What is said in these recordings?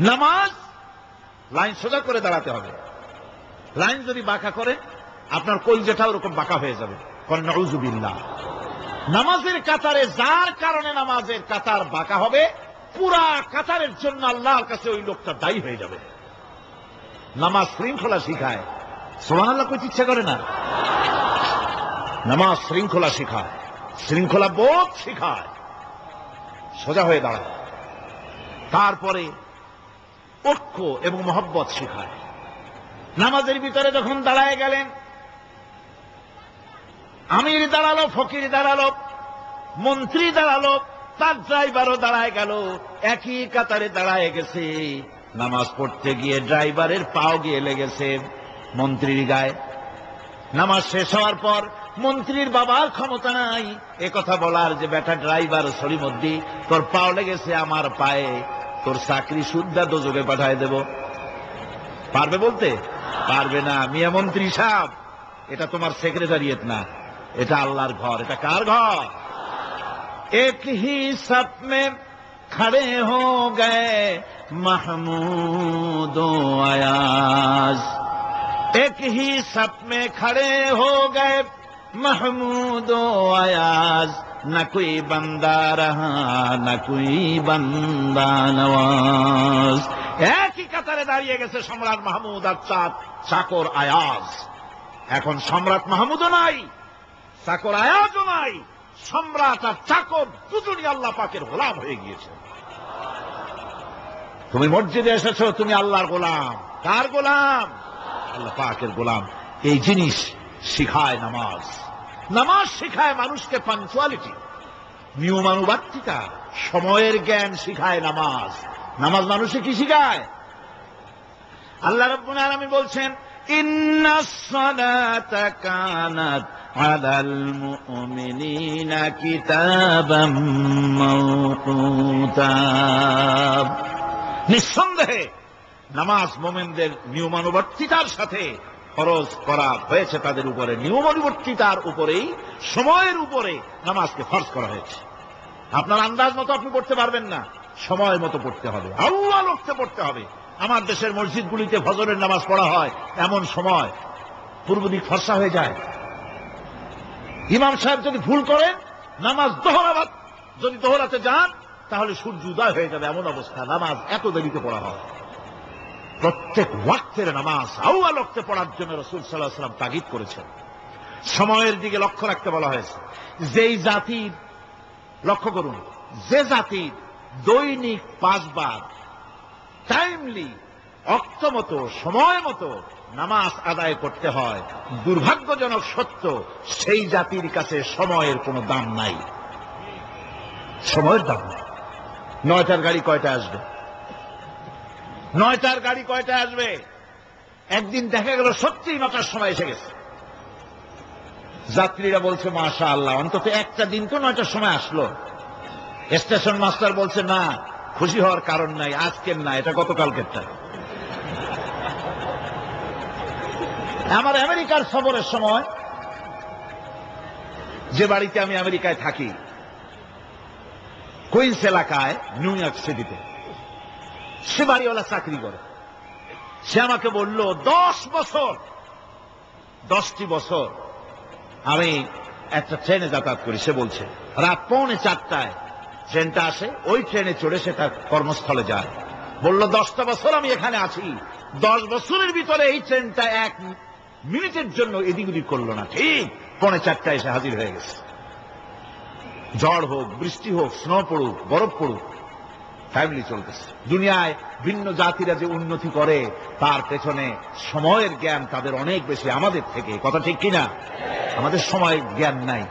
নামাজ লাইন সোজা করে দাঁড়াতে হবে। লাইন যদি বাঁকা করে আপনার কলজেটা ওরকম বাঁকা হয়ে যাবে। নাউযুবিল্লাহ। নামাজের কাতারে যার কারণে নামাজের কাতার বাঁকা হবে, পুরা কাতারের জন্য আল্লাহর কাছে ওই লোকটা দায়ী হয়ে যাবে। নামাজ শৃঙ্খলা শিখায়। সুবহানাল্লাহ কইতে ইচ্ছা করে না? নামাজ শৃঙ্খলা শিখায়, শৃঙ্খলা বোধ শিখায়, সোজা হয়ে দাঁড়ায়। তারপরে ঐক্য এবং মহব্বত শিখায়। নামাজের ভিতরে যখন দাঁড়ায় গেলেন, আমির দাঁড়ালো, ফকির দাঁড়ালো, মন্ত্রী দাঁড়ালো, তার ড্রাইভারও দাঁড়ায় গেল, একই কাতারে দাঁড়ায় গেছে। নামাজ পড়তে গিয়ে ড্রাইভারের পাও গিয়ে লেগেছে মন্ত্রীর গায়ে। নামাজ শেষ হওয়ার পর মন্ত্রীর বাবার ক্ষমতা নাই এ কথা বলার যে বেটা ড্রাইভার সলিমুদ্দি, তোর পাও লেগেছে আমার পায়ে, তোর চাকরি শুদ্ধা দোজকে পাঠায় দেব। পারবে বলতে? পারবে না। মিয়া মন্ত্রী সাহেব, এটা তোমার সেক্রেটারিয়েট না, এটা আল্লাহর ঘর। এটা কার ঘর? এক হি সপ মে খড়ে হো গয়ে মাহমুদ ও আয়াজ, এক হি সপ মে খড়ে হো গয়ে महमूद आयाज, न कोई बंदा रहा न कोई बंदा नवाज। একই কাতারে দাঁড়িয়ে গেছে সম্রাট মাহমুদ আর চাকর আয়াজ। এখন সম্রাট মাহমুদও নাই, চাকর আয়াজও নাই। সম্রাট আর চাকর দুজনই আল্লাহ পাকের গোলাম হয়ে গিয়েছে। তুমি মসজিদে এসেছো, তুমি আল্লাহর গোলাম। কার গোলাম? আল্লাহ পাকের গোলাম। এই জিনিস শিখায় নামাজ। নামাজ শিখায় মানুষকে পাঞ্চুয়ালিটি, নিয়মানুবর্তিতা, সময়ের জ্ঞান শিখায় নামাজ। নামাজ মানুষকে কি শিখায়? আল্লাহ রাব্বুল আলামিন বলছেন, ইন্নাস সালাতা কানাত আলাল মুমিনিনা কিতাবাম মাওকুতা। নিঃসন্দেহে নামাজ মুমিনদের নিয়মানুবর্তিতার সাথে ফরজ করা হয়েছে, তাদের উপরে নিয়মানুবর্তিতার উপরেই, সময়ের উপরে নামাজকে ফরজ করা হয়েছে। আপনার আন্দাজ মতো আপনি পড়তে পারবেন না, সময় মতো পড়তে হবে, আল্লাহ লক্ষ্যে পড়তে হবে। আমার দেশের মসজিদগুলিতে ফজরের নামাজ পড়া হয় এমন সময় পূর্ব দিক ফর্সা হয়ে যায়। ইমাম সাহেব যদি ভুল করেন, নামাজ যদি দোহরাতে যান, তাহলে সূর্য উদয় হয়ে যাবে, এমন অবস্থা। নামাজ এত দেরিতে পড়া হয়। প্রত্যেক ওয়াক্তের নামাজ আউয়াল ওয়াক্তে পড়ার জন্য রাসূল সাল্লাল্লাহু আলাইহি ওয়াসাল্লাম তাগিদ করেছেন। সময়ের দিকে লক্ষ্য রাখতে বলা হয়েছে। যেই জাতির, লক্ষ্য করুন, যে জাতির দৈনিক 5 বার টাইমলি, অক্ত মতো, সময় মতো নামাজ আদায় করতে হয়, দুর্ভাগ্যজনক সত্য, সেই জাতির কাছে সময়ের কোনো দাম নাই। সময়ের দাম নাই। 9টার গাড়ি কয়টা আসবে? 9টার গাড়ি কয়টা আসবে? একদিন দেখা গেল সত্যিই 9টার সময় এসে গেছে। যাত্রীরা বলছে মাশাআল্লাহ, অন্তত একটা দিন তো 9টার সময় আসলো। স্টেশন মাস্টার বলছে না, খুশি হওয়ার কারণ নাই, আজকের না, এটা গতকালকেরটা। আমার আমেরিকার সফরের সময়, যে বাড়িতে আমি আমেরিকায় থাকি, কুইন্স এলাকায়, নিউ ইয়র্ক সিটিতে, সে বাড়িওয়ালা চাকরি করে। সে আমাকে বলল 10টি বছর আমি একটা ট্রেনে যাতায়াত করি। সে বলছে রাত 3:45 ট্রেনটা আসে, ওই ট্রেনে চড়ে সে তার কর্মস্থলে যায়। বলল 10টা বছর আমি এখানে আছি, 10 বছরের ভিতরে এই ট্রেনটা 1 মিনিটের জন্য এদিক ওদিক করলো না, ঠিক 3:45 এসে হাজির হয়ে গেছে। ঝড় হোক, বৃষ্টি হোক, স্নো পড়ুক, বরফ পড়ুক, টাইমলি চলতেছে। দুনিয়ায় ভিন্ন জাতিরা যে উন্নতি করে, তার পেছনে সময়ের জ্ঞান তাদের অনেক বেশি আমাদের থেকে। কথা ঠিক কিনা? আমাদের সময়ের জ্ঞান নাই,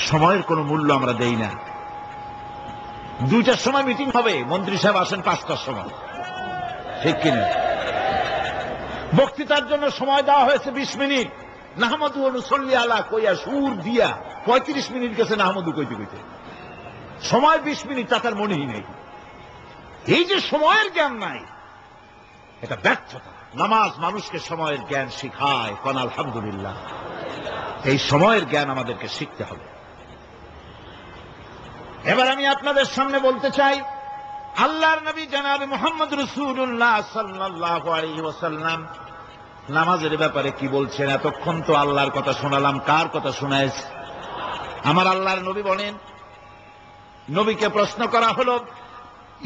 সময়ের কোনো মূল্য আমরা দেই না। 2টার সময় মিটিং হবে, মন্ত্রী সাহেব আসেন 5টার সময়, ঠিক কিনা? বক্তৃতার জন্য সময় দেওয়া হয়েছে 20 মিনিট, নাহমাদু ওয়া নুসাল্লি আলা কইয়া সুর দিয়া 35 মিনিট গেছে নাহমাদু কইতে কইতে। সময় 20 মিনিট, তার মনেই নেই। এই যে সময়ের জ্ঞান নাই, এটা ব্যর্থতা। নামাজ মানুষকে সময়ের জ্ঞান শিখায়। কোন আলহামদুলিল্লাহ। এই সময়ের জ্ঞান আমাদেরকে শিখতে হবে। এবার আমি আপনাদের সামনে বলতে চাই, আল্লাহর নবী জনাবে মুহাম্মদ রাসূলুল্লাহ সাল্লাল্লাহু আলাইহি ওয়াসাল্লাম নামাজের ব্যাপারে কি বলছেন? এতক্ষণ তো আল্লাহর কথা শোনালাম, কার কথা শোনাইছে? আমার আল্লাহর নবী বলেন, নবীকে প্রশ্ন করা হলো,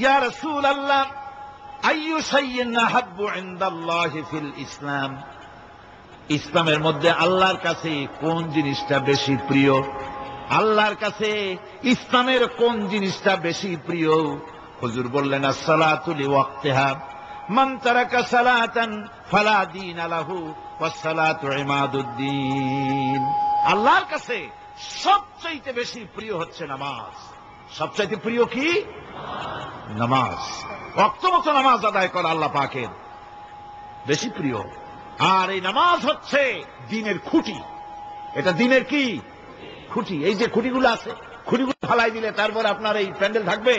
ইয়া রাসূলুল্লাহ আইয়ু শাইইন আহাব্বু ইনদাল্লাহি ফিল ইসলাম, ইসলামের মধ্যে আল্লাহর কাছে কোন জিনিসটা বেশি প্রিয়? আল্লাহর কাছে ইসলামের কোন জিনিসটা বেশি প্রিয়? হুজুর বললেন, আস-সালাতু লিওয়াক্তিহা, মান তারাকা সালাতান ফালা দীনা লাহু ওয়াস-সালাতু ইমাদুদ্দিন। আল্লাহর কাছে সবচাইতে বেশি প্রিয় হচ্ছে নামাজ। সবচাইতে প্রিয় কি? নামাজ। ওয়াক্ত মতো নামাজ আদায় করা আল্লাহ পাকের বেশি প্রিয়। আর এই নামাজ হচ্ছে দ্বীনের খুঁটি। এটা দ্বীনের কি খুঁটি? এই যে খুঁটিগুলো আছে, খুঁটিগুলো ফালাই দিলে তারপর আপনার এই প্যান্ডেল থাকবে?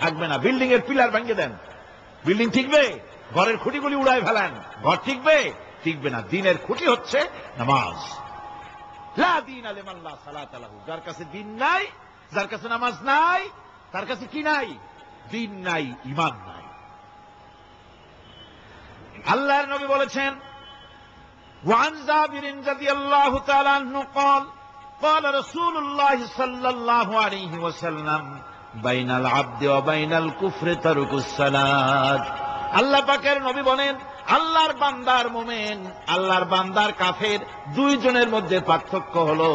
থাকবে না। বিল্ডিং এর পিলার ভেঙে দেন, বিল্ডিং টিকবে? ঘরের খুঁটিগুলি উড়ায় ফেলেন, ঘর টিকবে? টিকবে না। দ্বীনের খুঁটি হচ্ছে নামাজ। লা দীনা লিমান লা সালাতা লাহু, যার কাছে দ্বীন নাই, যার কাছে নামাজ নাই, তার কাছে কি নাই? দ্বীন নাই, ঈমান নাই। আল্লাহর নবী বলেছেন, ওয়ান জাবির রাদিয়াল্লাহু তাআলা আনহু قال قال رسول الله صلى الله عليه وسلم بين العبد وبين الكفر ترك الصلاة। আল্লাহ পাকের নবী বলেন, আল্লাহর বান্দার মুমিন, আল্লাহর বান্দার কাফের, দুইজনের মধ্যে পার্থক্য হলো,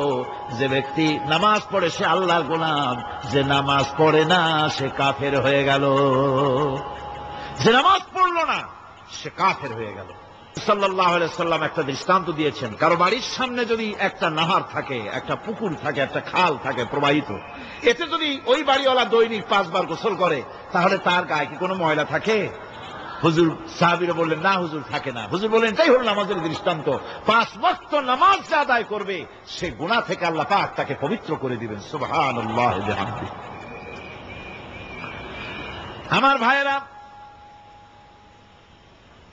যে ব্যক্তি নামাজ পড়ে সে আল্লাহর গোলাম, যে নামাজ পড়ে না সে কাফের হয়ে গেল। যে নামাজ পড়লো না সে কাফের হয়ে গেল। সাল্লাল্লাহু আলাইহি সাল্লাম একটা দৃষ্টান্ত দিয়েছেন, কারো বাড়ির সামনে যদি একটা নাহার থাকে, একটা পুকুর থাকে, একটা খাল থাকে প্রবাহিত, এতে যদি ওই বাড়িওয়ালা দৈনিক 5 বার গোসল করে, তাহলে তার গায়ে কি কোনো ময়লা থাকে? হুজুর, সাহাবীরা বললেন, না হুজুর, থাকে না। হুজুর বললেন, এটাই হলো নামাজের দৃষ্টান্ত। 5 ওয়াক্ত নামাজ যে আদায় করবে সে গুনাহ থেকে আল্লাহ পাক তাকে পবিত্র করে দিবেন। সুবহানাল্লাহ ওয়া বিহামদিহি। আমার ভাইয়েরা,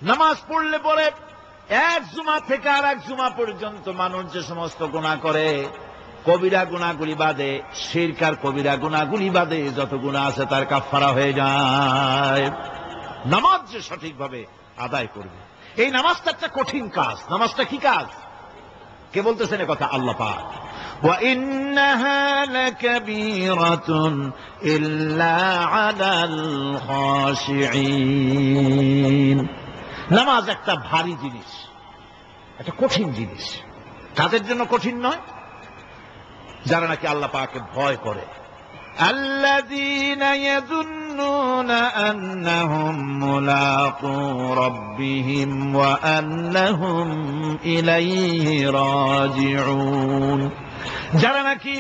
নামাজ পড়লে পরে এক জুমা থেকে আর এক জুমা পর্যন্ত মানুষ যে সমস্ত গুনাহ করে, কবিরা গুনাহগুলি বাদে, শিরক আর কবিরা গুনাহগুলি বাদে যত গুনাহ আছে তার কাফারা হয়ে যায়। নামাজ যে সঠিকভাবে আদায় করবে, এই নামাজটা একটা কঠিন কাজ। নামাজটা কি কাজ? কে বলতেছেন এ কথা? আল্লাহ পাক। ওয়া ইন্নাহা লাকাবীরাতুন ইল্লা আলাল খাশিঈন। নামাজ একটা ভারী জিনিস, একটা কঠিন জিনিস। কাদের জন্য কঠিন নয়? যারা নাকি আল্লাহ পাককে ভয় করে। আল্লাযীনা ইয়াযুন্নুনা আন্নাহুম মুলাকু রাব্বিহিম ওয়া আন্নাহুম ইলাইহি রাজিউন। যারা নাকি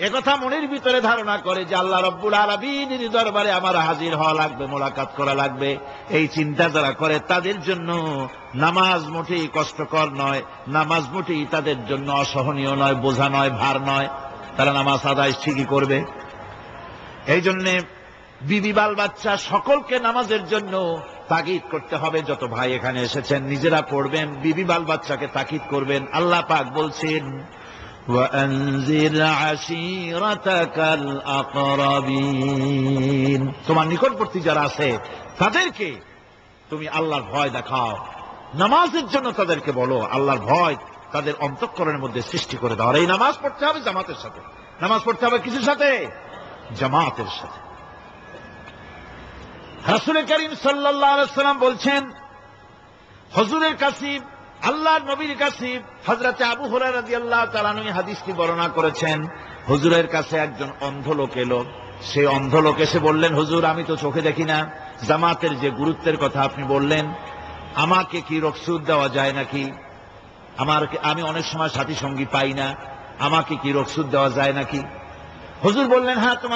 একথা মনের ভিতরে ধারণা করে যে আল্লাহ রব্বুল আলামিনের দরবারে আমার হাজির হওয়া লাগবে, মোলাকাত করা লাগবে, এই চিন্তা যারা করে তাদের জন্য নামাজ মোটেই কষ্টকর নয়, নামাজ মোটেই তাদের জন্য অসহনীয় নয়, বোঝা নয়, ভার নয়। তারা নামাজ আদায় ঠিকই করবে। এই জন্যে বিবি বাল বাচ্চা সকলকে নামাজের জন্য তাগিদ করতে হবে। যত ভাই এখানে এসেছেন নিজেরা পড়বেন, বিবি বাল বাচ্চাকে তাকিদ করবেন। আল্লাহ পাক বলছেন, وَأَنذِرْ عَشِيرَتَكَ الْأَقْرَبِينَ। তোমার নিকটবর্তী যারা আছে তাদেরকে তুমি আল্লাহর ভয় দেখাও। নামাজের জন্য তাদেরকে বলো, আল্লাহর ভয় তাদের অন্তঃকরণের মধ্যে সৃষ্টি করে দাও। আর এই নামাজ পড়তে হবে জামাতের সাথে। নামাজ পড়তে হবে কিছুর সাথে? জামাতের সাথে। রাসূল করিম সাল্লাল্লাহু আলাইহি ওয়াসাল্লাম বলছেন, হুজুরের কাছে, আল্লাহর নবীর কাছে, হযরত আবু হুরায়রা রাদিয়াল্লাহু তাআলা আনহু হাদিসটি বর্ণনা করেছেন। হুজুরের কাছে একজন অন্ধ লোক এলো। সেই অন্ধ লোক এসে বললেন, হুজুর, আমি তো চোখে দেখি না, জামাতের যে গুরুত্বের কথা আপনি বললেন, আমাকে কি রুখসত দেওয়া যায় নাকি? আমি অনেক সময় সাথী সঙ্গী পাই না, আমাকে কি রুখসত দেওয়া যায় নাকি? হুজুর বললেন, হ্যাঁ, তোমাকে